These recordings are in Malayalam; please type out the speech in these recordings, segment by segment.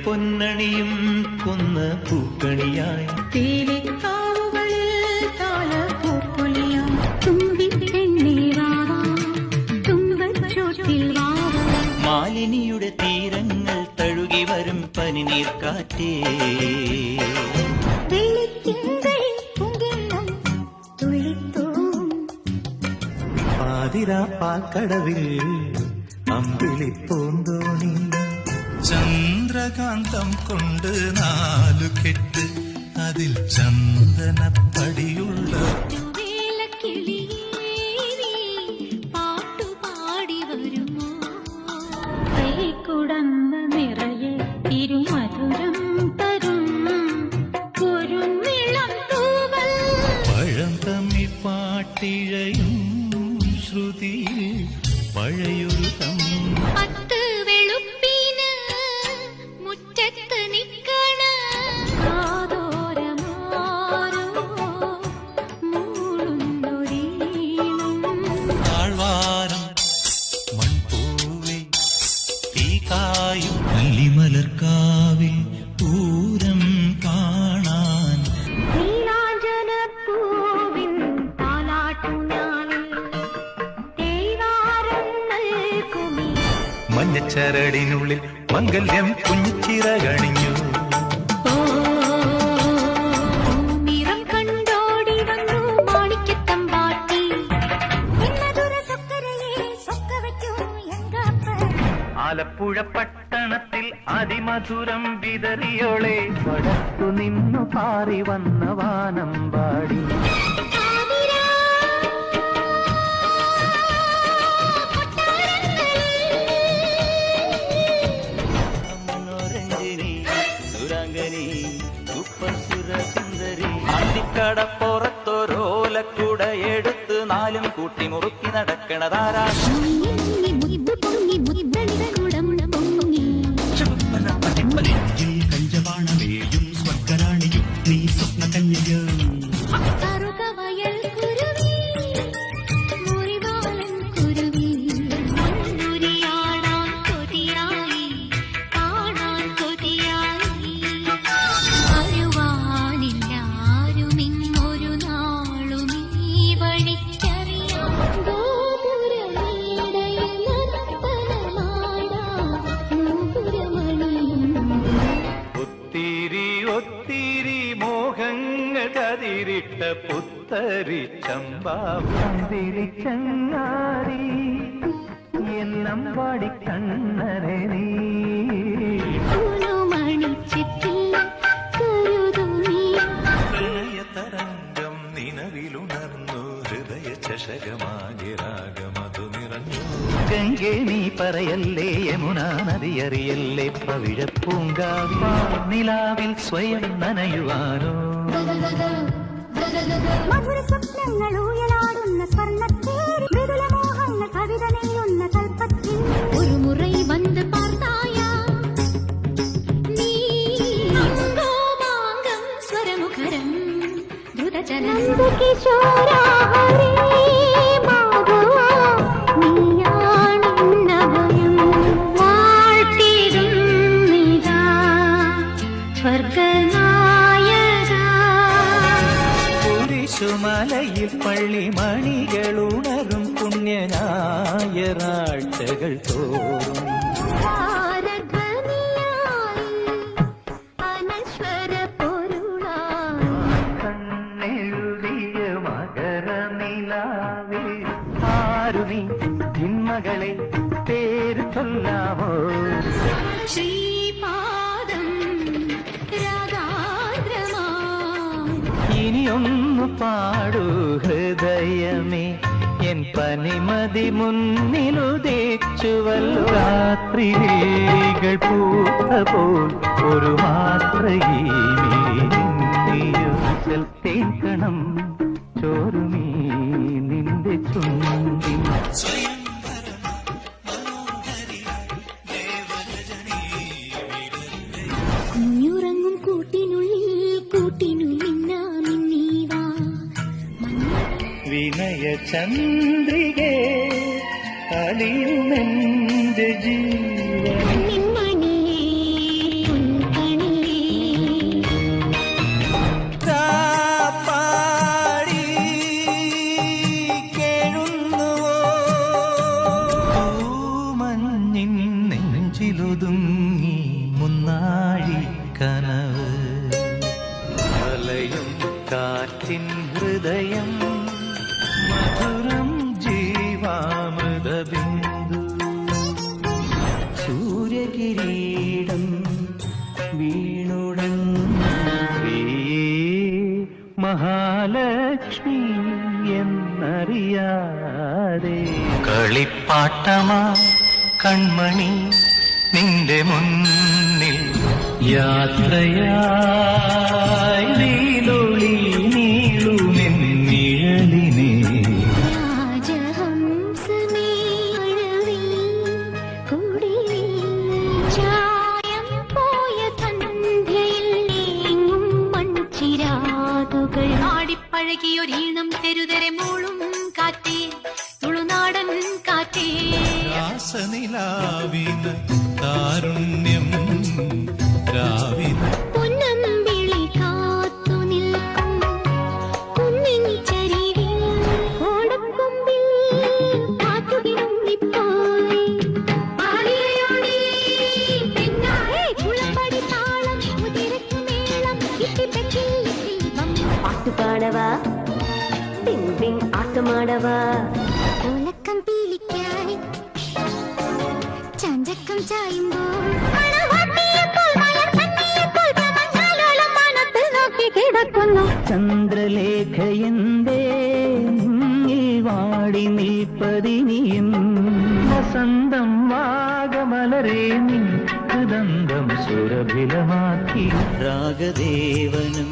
പൊന്നണിയും കൊന്ന പൂക്കണിയായി മാലിനിയുടെ തീരങ്ങൾ തഴുകി വരും പനിനീർക്കാറ്റേ പാതിരാ പാക്കടവിൽ അമ്പിളി പൂന്തോണി ചന്ദ്രകാന്തം കൊണ്ട് 4 കെട്ട് അതിൽ ചന്ദനപ്പടിയുള്ള പാട്ടുപാടി വരുമോ കുടന്ന നിറയെ തിരുമധുരം തരും ഒരു നിളം തൂവൽ പഴം തമ്മിൽ പാട്ടിഴയും ശ്രുതിയിൽ പഴയൊരു പത്ത് വെളുപ്പിന് മുറ്റത്ത് നിക്കണ താഴ്വാരം മൺപൂവേ തീകായും പള്ളിമലർക്കാവിൽ പൂരം കാണാൻ പൂവിൻ മഞ്ഞച്ചരടിനുള്ളിൽ മംഗല്യം കുഞ്ഞിച്ചിറകണിഞ്ഞു നിറം കണ്ടോടി വന്നു മാണിക്യത്തമ്പാട്ടി ആലപ്പുഴ പട്ടണത്തിൽ അതിമധുരം വിതറിയോളെ വടക്കു നിന്നു പാറി വന്ന വാനമ്പാടി അന്തിക്കടപ്പുറത്തൊരോലക്കുട എടുത്ത് 4 കൂട്ടി മുറുക്കി നടക്കണതാരാ കഞ്ചപാണമേയും സ്വർഗരാണിയും നീ സ്വപ്ന കന്യക ഒത്തിരി മോഹങ്ങൾ കതിരിട്ട പുത്തരി ചമ്പാതിരി ചങ്ങാരി എന്നും പാടി കണ്ണനെ നീ പ്രണയതരംഗം നിലവിലുണർന്നു ഹൃദയ ചഷകമാകെ രാഗമതു നിറഞ്ഞു ഗംഗേ നീ പറയല്ലേ യമുന നദിയറിയല്ലേ പവിഴപ്പൂങ്കാവിൽ നിലാവിൽ സ്വയം നനയുവാനോ മധുര സ്വപ്നങ്ങൾ ഊയലാടുന്ന സ്വർണ്ണത്തേരി മൃദുല മോഹങ്ങൾ കവിത നെയ്യുന്ന കൽപ്പത്തിൽ ഒരു മുறை വന്ന് പാർത്തായാ നീ ഗോമാംഗം സ്വരമുഖരം ദ്രുതചലം കിശോരാ ഹരേ മാധവ നീയാണെന്നഭയം വാഴ്ത്തിടും നിതാ സ്വർഗനായക കുരിശുമലയിൽ പള്ളിമണികളുണരും പുണ്യനായറാഴ്ചകൾ തോറും കണ്ണെഴുതിയ മകരനിലാവിൽ ആരുണി തിന്മകളെ പേര് ചൊല്ലാമോ ശ്രീപാദം രാഗാദ്രമാ ഇനിയൊന്നു പാടൂ ഹൃദയമേ എൻ പനിമതി മുന്നിലുദിച്ചുവല്ലോ രാത്രികൾ പൂത്ത പോൽ ഒരു മാത്രയിൽ തേക്കണം ചോറുമീ നിന്റെ ചുണ്ടി കുഞ്ഞുറങ്ങും കൂട്ടിനുള്ളിൽ മിന്നീവാ വിനയ ചന്ദ്രികേ അലിയുമെന്റെ ജീവൻ നിന്മണിയേ കനവ് അലയും കാറ്റിൻ ഹൃദയം മധുരം ജീവാമൃത ബിന്ദു സൂര്യകിരീടം വീണുടങ്ങി മഹാലക്ഷ്മി എന്നറിയാതെ കളിപ്പാട്ടമാ കൺമണി നിന്റെ മുന്നിൽ യാത്രയായി നീലൊളി നീളുമെന്നിഴലിനെ രാജഹംസമേ അഴവിൽ കുടിലിൽ ചായം പോയ സന്ധ്യയിൽ നീങ്ങും മൺചിരാതുകൾ ആടിപ്പഴകിയൊരീണം തെരുതെരെ മൂളും കാറ്റേ തുളുനാടൻ കാറ്റേ രാസനിലാവിന് കാരുണ്യം രാവിലെ പൊന്നമ്പിളി കാത്തു നിൽക്കും കുന്നിൻ ചരിവിൽ ഓടക്കൊമ്പിൽ കാത്തുകിടന്നിപ്പോയി ആലിയോടി പിന്നാലെ കുളമ്പടി താളം മുതിരക്കു മേളം കിട്ടിപ്പെട്ടിൽ ദീപം പാട്ട് പാടവാ പിങ് പിങ് ആട്ടമാടവാ ഓലക്കം പീലിക്കായി ചഞ്ചക്കം ചായുമ്പോൾ മണവാട്ടിയെപ്പോൾ മലർ കണ്ണിയെപ്പോൾ പ്രമഞ്ഞാലോളം മനത്തിൽ നോക്കി കിടക്കുന്നു ചന്ദ്രലേഖയന്തേ നിന്നിൽ വാടി നിൽപ്പതിനിയും വസന്തം വാഗമലരേ നിൻ ഹൃദന്തം സുരഭിലമാക്കി രാഗദേവനും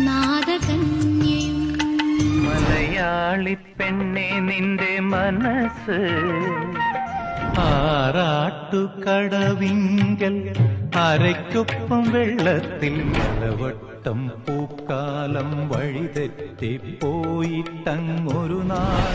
നാദകന്യയും മലയാളി പെണ്ണെ നിന്റെ മനസ്സ് ആറാട്ടുകടവിങ്കൽ അരയ്ക്കൊപ്പം വെള്ളത്തിൽ ഇലവട്ടം പൂക്കാലം വഴിതെറ്റിപ്പോയിട്ടങ്ങൊരു നാൾ